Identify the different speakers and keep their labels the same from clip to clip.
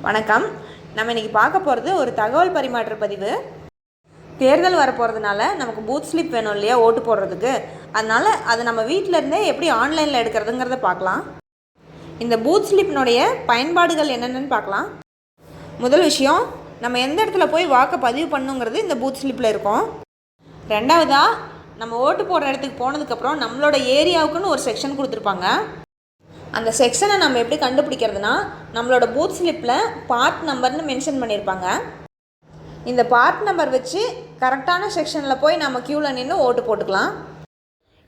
Speaker 1: வணக்கம். நம்ம இன்றைக்கி பார்க்க போகிறது ஒரு தகவல் பரிமாற்ற பதிவு. தேர்தல் வரப்போகிறதுனால நமக்கு பூத் ஸ்லிப் வேணும் இல்லையா ஓட்டு போடுறதுக்கு. அதனால் அது நம்ம வீட்டில் இருந்தே எப்படி ஆன்லைனில் எடுக்கிறதுங்கிறத பார்க்கலாம். இந்த பூத் ஸ்லிப்பினுடைய பயன்பாடுகள் என்னென்னு பார்க்கலாம். முதல் விஷயம், நம்ம எந்த இடத்துல போய் வாக்கை பதிவு பண்ணுங்கிறது இந்த பூத் ஸ்லிப்பில் இருக்கும். ரெண்டாவதாக, நம்ம ஓட்டு போடுற இடத்துக்கு போனதுக்கப்புறம் நம்மளோட ஏரியாவுக்குன்னு ஒரு செக்ஷன் கொடுத்துருப்பாங்க. அந்த செக்ஷனை நம்ம எப்படி கண்டுபிடிக்கிறதுனா, நம்மளோட பூத் ஸ்லிப்பில் பார்ட் நம்பர்னு மென்ஷன் பண்ணியிருப்பாங்க. இந்த பார்ட் நம்பர் வச்சு கரெக்டான செக்ஷனில் போய் நம்ம க்யூவில் நின்று ஓட்டு போட்டுக்கலாம்.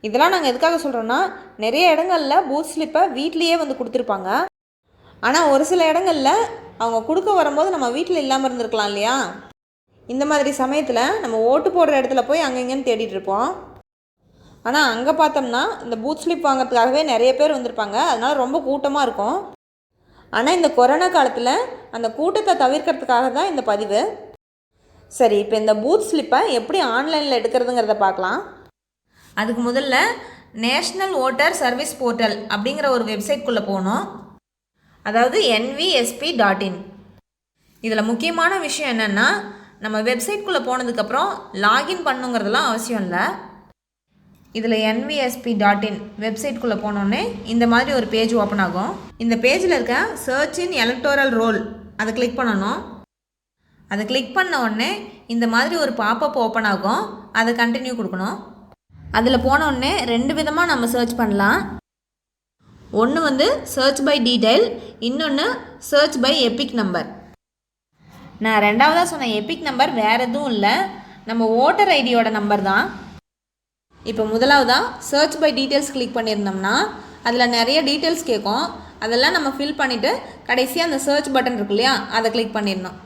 Speaker 1: இதெல்லாம் நாங்கள் எதுக்காக சொல்கிறோன்னா, நிறைய இடங்களில் பூத் ஸ்லிப்பை வீட்லேயே வந்து கொடுத்துருப்பாங்க. ஆனால் ஒரு சில இடங்களில் அவங்க கொடுக்க வரும்போது நம்ம வீட்டில் இல்லாமல் இருந்திருக்கலாம் இல்லையா. இந்த மாதிரி சமயத்தில் நம்ம ஓட்டு போடுற இடத்துல போய் அங்கங்கன்னு தேடிட்டுருப்போம். ஆனால் அங்கே பார்த்தோம்னா இந்த பூத் ஸ்லிப் வாங்கிறதுக்காகவே நிறைய பேர் வந்திருப்பாங்க. அதனால் ரொம்ப கூட்டமாக இருக்கும். ஆனால் இந்த கொரோனா காலத்தில் அந்த கூட்டத்தை தவிர்க்கிறதுக்காக தான் இந்த பதிவு. சரி, இப்போ இந்த பூத் ஸ்லிப்பை எப்படி ஆன்லைனில் எடுக்கிறதுங்கிறத பார்க்கலாம். அதுக்கு முதல்ல நேஷ்னல் ஓட்டர் சர்வீஸ் போர்ட்டல் அப்படிங்கிற ஒரு வெப்சைட்குள்ளே போகணும். அதாவது nvsp.in. இதில் முக்கியமான விஷயம் என்னென்னா, நம்ம வெப்சைட்குள்ளே போனதுக்கப்புறம் லாகின் பண்ணுங்கிறதுலாம் அவசியம் இல்லை. இதில் nvsp.in வெப்சைட்குள்ளே போனோடனே இந்த மாதிரி ஒரு பேஜ் ஓப்பன் ஆகும். இந்த பேஜில் இருக்க சர்ச் இன் எலக்டோரல் ரோல் அதை கிளிக் பண்ணணும். அதை கிளிக் பண்ண உடனே இந்த மாதிரி ஒரு பாப்பப் ஓப்பன் ஆகும். அதை கண்டினியூ கொடுக்கணும். அதில் போனோடனே ரெண்டு விதமாக நம்ம சர்ச் பண்ணலாம். ஒன்று வந்து சர்ச் பை டீட்டெயில், இன்னொன்று சர்ச் பை எபிக் நம்பர். நான் ரெண்டாவதாக சொன்ன எபிக் நம்பர் வேறு எதுவும் இல்லை, நம்ம ஓட்டர் ஐடியோட நம்பர் தான். இப்போ முதலாவதாக சர்ச் பை டீட்டெயில்ஸ் கிளிக் பண்ணியிருந்தோம்னா அதில் நிறைய டீட்டெயில்ஸ் கேட்கும். அதெல்லாம் நம்ம ஃபில் பண்ணிவிட்டு கடைசியாக அந்த சர்ச் பட்டன் இருக்கு இல்லையா, அதை கிளிக் பண்ணிடணும்.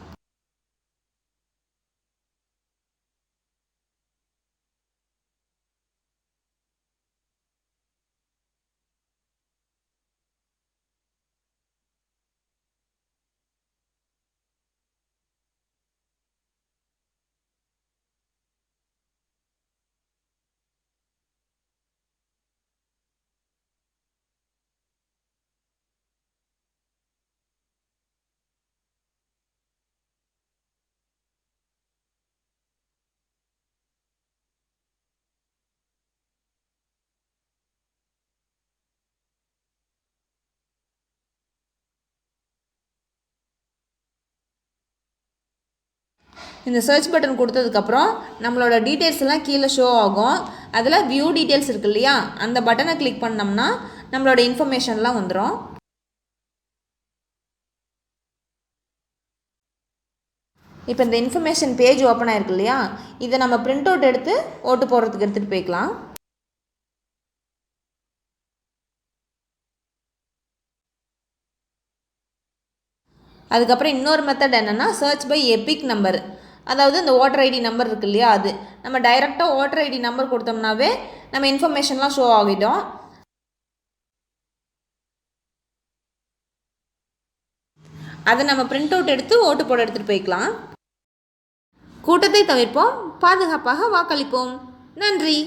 Speaker 1: இந்த சர்ச் பட்டன் கொடுத்ததுக்கப்புறம் நம்மளோட டீட்டெயில்ஸ் எல்லாம் கீழே ஷோ ஆகும். அதில் வியூ டீட்டெயில்ஸ் இருக்கு இல்லையா, அந்த பட்டனை கிளிக் பண்ணோம்னா நம்மளோட இன்ஃபர்மேஷன்லாம் வந்துடும். இப்போ இந்த இன்ஃபர்மேஷன் பேஜ் ஓப்பன் ஆகிருக்கு இல்லையா, இதை நம்ம பிரிண்ட் அவுட் எடுத்து ஓட்டு போடுறதுக்கு எடுத்துகிட்டு போய்க்கலாம். அதுக்கப்புறம் இன்னொரு மெத்தட் என்னென்னா சர்ச் பை எபிக் நம்பர். அதாவது இந்த ஓட்டர் ஐடி நம்பர் இருக்கு இல்லையா, அது நம்ம டைரெக்டாக ஓட்டர் ஐடி நம்பர் கொடுத்தோம்னாவே நம்ம இன்ஃபர்மேஷன்லாம் ஷோ ஆகிடும். அதை நம்ம பிரிண்ட் அவுட் எடுத்து ஓட்டு போட எடுத்துகிட்டு போய்க்கலாம். கூட்டத்தை தவிர்ப்போம், பாதுகாப்பாக வாக்களிப்போம். நன்றி.